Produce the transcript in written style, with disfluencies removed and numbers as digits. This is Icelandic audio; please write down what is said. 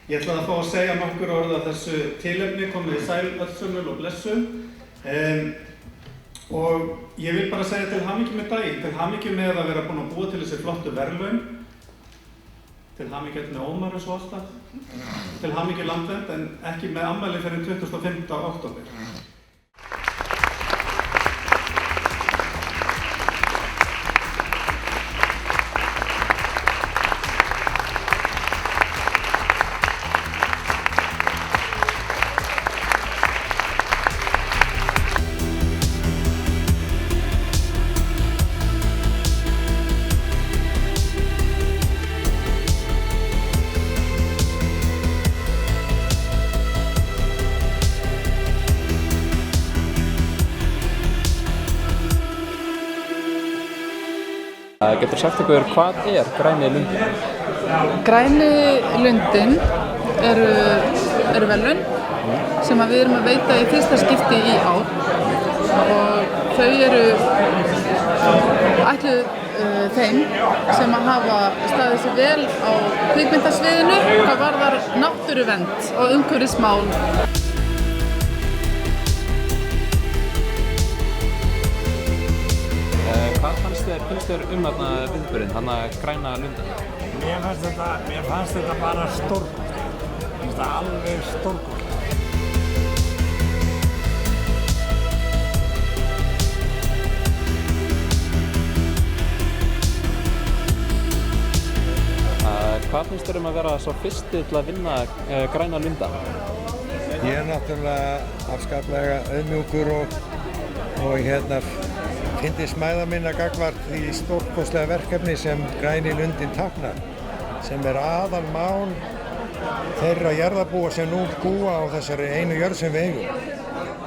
Ég ætlaði að fá að segja nokkur orð af þessu tilefni, komið í sæl, öllsömmul og blessu. Og ég vil bara segja til hamingju með daginn, til hamingju með að vera búin að búa til þessi flottu verðlaun, til hamingju með Ómar eins og alltaf, til hamingju Landvernd, en ekki með afmæli fyrir 25. október. Getur sagt okkur hvað Græni lundinn? Græni lundinn eru verðlaun sem við erum að veita í fyrsta skipti í ár og þau eru ætluð þeim sem að hafa staðið sig vel á kvikmyndasviðinu hvað varðar náttúruvernd og umhverfismál. Hvað finnst þér þarna viðburðinn, þarna Græna lundinn? Mér fannst þetta bara stórkostlegt. Þetta alveg stórkostlegt. Hvað finnst þér að vera svo fyrsti til að vinna Græna lunda? Ég náttúrulega afskaplega auðmjúkur og fyndi smæða minna gagnvart því stórkostlega verkefni sem Græni lundinn táknar, sem aðalmál þeirra jarðarbúa sem nú búa á þessari einu jörð sem við eigum.